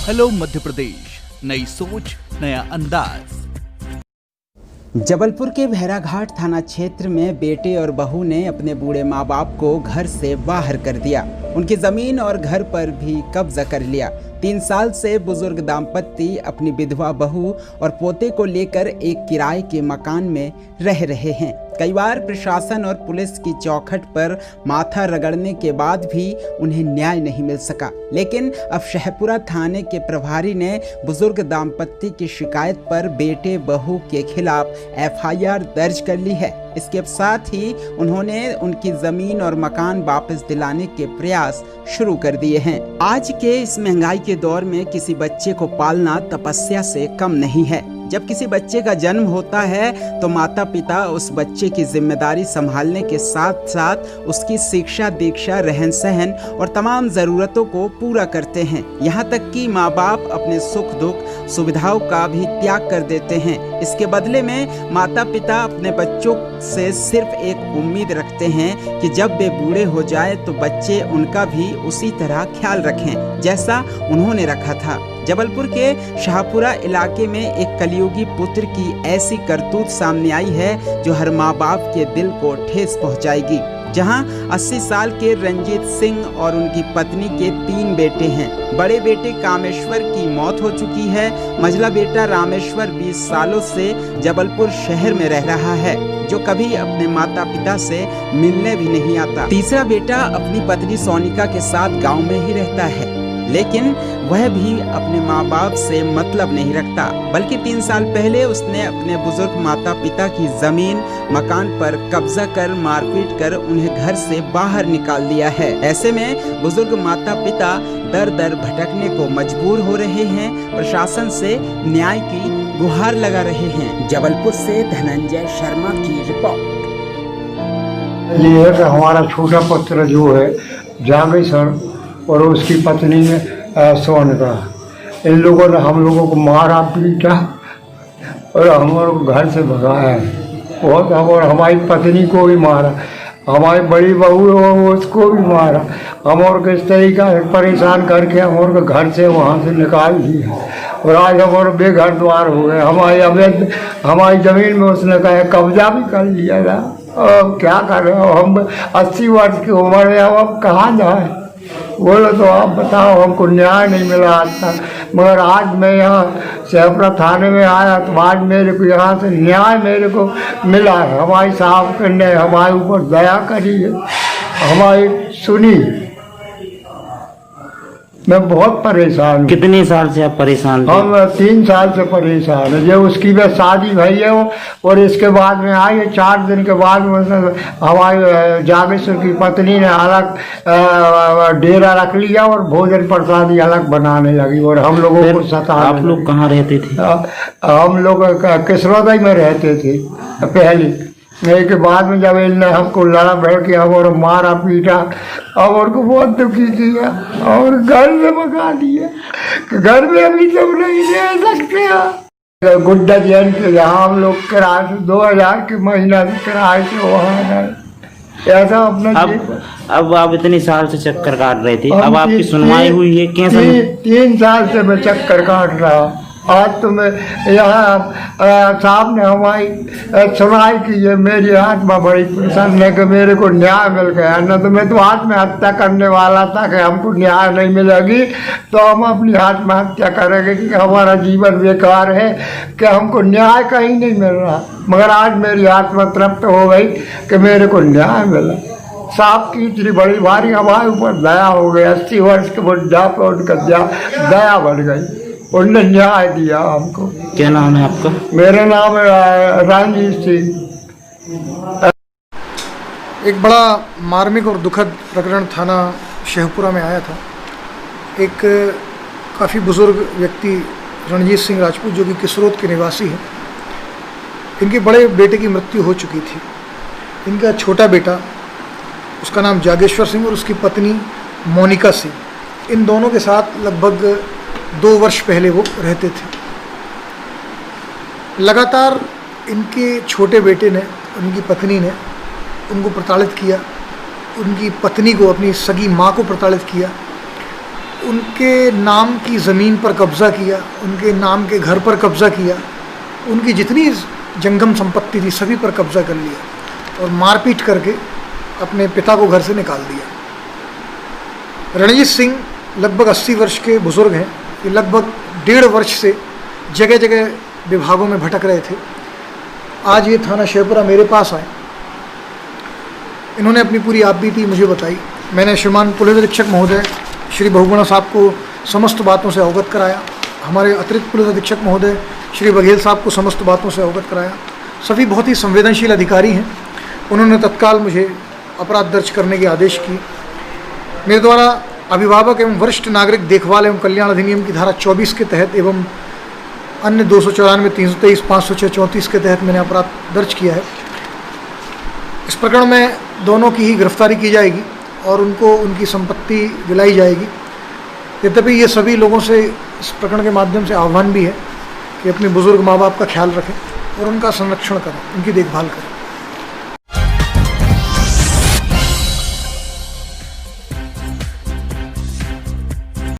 Hello Madhya Pradesh, नई सोच नया अंदाज। जबलपुर के भेड़ाघाट थाना क्षेत्र में बेटे और बहू ने अपने बूढ़े माँ बाप को घर से बाहर कर दिया। उनकी जमीन और घर पर भी कब्जा कर लिया। 3 साल से बुजुर्ग दाम्पत्य अपनी विधवा बहू और पोते को लेकर एक किराए के मकान में रह रहे हैं। कई बार प्रशासन और पुलिस की चौखट पर माथा रगड़ने के बाद भी उन्हें न्याय नहीं मिल सका। लेकिन अब शहपुरा थाने के प्रभारी ने बुजुर्ग दाम्पत्य की शिकायत पर बेटे बहू के खिलाफ FIR दर्ज कर ली है। इसके साथ ही उन्होंने उनकी जमीन और मकान वापस दिलाने के प्रयास शुरू कर दिए हैं। आज के इस महंगाई के दौर में किसी बच्चे को पालना तपस्या से कम नहीं है। जब किसी बच्चे का जन्म होता है तो माता पिता उस बच्चे की जिम्मेदारी संभालने के साथ साथ उसकी शिक्षा दीक्षा रहन सहन और तमाम ज़रूरतों को पूरा करते हैं। यहाँ तक कि माँ बाप अपने सुख दुख सुविधाओं का भी त्याग कर देते हैं। इसके बदले में माता पिता अपने बच्चों से सिर्फ एक उम्मीद रखते हैं कि जब वे बूढ़े हो जाए तो बच्चे उनका भी उसी तरह ख्याल रखें जैसा उन्होंने रखा था। जबलपुर के शाहपुरा इलाके में एक कलयुगी पुत्र की ऐसी करतूत सामने आई है जो हर माँ बाप के दिल को ठेस पहुंचाएगी। जहां 80 साल के रंजीत सिंह और उनकी पत्नी के 3 बेटे हैं। बड़े बेटे कामेश्वर की मौत हो चुकी है। मझला बेटा रामेश्वर 20 सालों से जबलपुर शहर में रह रहा है, जो कभी अपने माता पिता से मिलने भी नहीं आता। तीसरा बेटा अपनी पत्नी सोनिका के साथ गाँव में ही रहता है, लेकिन वह भी अपने माँ बाप से मतलब नहीं रखता, बल्कि 3 साल पहले उसने अपने बुजुर्ग माता पिता की जमीन मकान पर कब्जा कर मारपीट कर उन्हें घर से बाहर निकाल दिया है। ऐसे में बुजुर्ग माता पिता दर दर भटकने को मजबूर हो रहे हैं। प्रशासन से न्याय की गुहार लगा रहे हैं। जबलपुर से धनंजय शर्मा की रिपोर्ट। ये है कि हमारा छोटा पुत्र जो है जागेश्वर और उसकी पत्नी सोनिका, इन लोगों ने हम लोगों को मारा पीटा और हमारे घर से भगाया है बहुत। और हमारी पत्नी को भी मारा, हमारी बड़ी बहू है उसको भी मारा। हम और किस तरीका से परेशान करके हम और घर से वहाँ से निकाल दिया और आज हमारे बेघर द्वार हो गए। हमारी अवैध हमारी ज़मीन में उसने कहा कब्जा भी कर लिया था। अब क्या कर रहे हो, हम 80 वर्ष की उम्र है, अब कहाँ जाए? बोलो तो आप बताओ। हमको न्याय नहीं मिला आज तक, मगर आज मैं यहाँ शाहपुरा थाने में आया तो आज मेरे को यहाँ से न्याय मेरे को मिला है। हमारी साहब ने हमारे ऊपर दया करी है, हमारी सुनी। मैं बहुत परेशान हूँ। कितने साल से आप परेशान थे? हम 3 साल से परेशान है। जो उसकी भी शादी भई है और इसके बाद में आई है 4 दिन के बाद हमारी जागेश्वर की पत्नी ने अलग डेरा रख लिया और भोजन प्रसादी अलग बनाने लगी और हम लोगों को सता। आप लोग कहाँ रहते थे? हम लोग किशोरदाई में रहते थे पहले। के बाद में जब इनने हमको लड़ा भड़ के हम और मारा पीटा और को बहुत दुखी किया और घर से भगा दिया। घर में अभी सब नहीं रह सकते। गुड्डा जैन के यहाँ हम लोग किराए से 2000 के महीना से किराए से वहाँ गए। ऐसा अपना अब आप इतने साल से चक्कर काट रहे थे, अब आपकी सुनवाई हुई है? कैसे? 3 साल से मैं चक्कर काट रहा। आज तो मैं यहाँ साहब ने हमारी सुनाई की है। मेरी आत्मा बड़ी प्रसन्न है कि मेरे को न्याय मिल गया। न तो मैं तो आत्महत्या करने वाला था कि हमको न्याय नहीं मिलेगी तो हम अपनी आत्महत्या करेंगे कि हमारा जीवन बेकार है, कि हमको न्याय कहीं नहीं मिल रहा। मगर आज मेरी आत्मा तृप्त हो गई कि मेरे को न्याय मिला। साहब की इतनी बड़ी भारी हमारे ऊपर दया हो गई। 80 वर्ष के बुढ़ा पर उनका दया बढ़ गई, उनने न्याय दिया हमको। क्या नाम है आपका? मेरा नाम रंजीत सिंह। एक बड़ा मार्मिक और दुखद प्रकरण थाना शाहपुरा में आया था। एक काफ़ी बुज़ुर्ग व्यक्ति रणजीत सिंह राजपूत जो कि किसरोद के निवासी हैं, इनके बड़े बेटे की मृत्यु हो चुकी थी। इनका छोटा बेटा, उसका नाम जागेश्वर सिंह और उसकी पत्नी मोनिका सिंह, इन दोनों के साथ लगभग 2 वर्ष पहले वो रहते थे। लगातार इनके छोटे बेटे ने, उनकी पत्नी ने उनको प्रताड़ित किया, उनकी पत्नी को, अपनी सगी माँ को प्रताड़ित किया उनके नाम की ज़मीन पर कब्ज़ा किया, उनके नाम के घर पर कब्ज़ा किया, उनकी जितनी जंगम संपत्ति थी सभी पर कब्ज़ा कर लिया और मारपीट करके अपने पिता को घर से निकाल दिया। रणजीत सिंह लगभग 80 वर्ष के बुज़ुर्ग हैं। ये लगभग 1.5 वर्ष से जगह जगह विभागों में भटक रहे थे। आज ये थाना शेखपुरा मेरे पास आए। इन्होंने अपनी पूरी आपबीती मुझे बताई। मैंने श्रीमान पुलिस अधीक्षक महोदय श्री बहुगुणा साहब को समस्त बातों से अवगत कराया। हमारे अतिरिक्त पुलिस अधीक्षक महोदय श्री बघेल साहब को समस्त बातों से अवगत कराया। सभी बहुत ही संवेदनशील अधिकारी हैं। उन्होंने तत्काल मुझे अपराध दर्ज करने के आदेश किए। मेरे द्वारा अभिभावक एवं वरिष्ठ नागरिक देखभाल एवं कल्याण अधिनियम की धारा 24 के तहत एवं अन्य 294, 323, 506, 34 के तहत मैंने अपराध दर्ज किया है। इस प्रकरण में दोनों की ही गिरफ्तारी की जाएगी और उनको उनकी संपत्ति दिलाई जाएगी। यद्यपि ये सभी लोगों से इस प्रकरण के माध्यम से आह्वान भी है कि अपने बुजुर्ग माँ बाप का ख्याल रखें और उनका संरक्षण करें, उनकी देखभाल करें।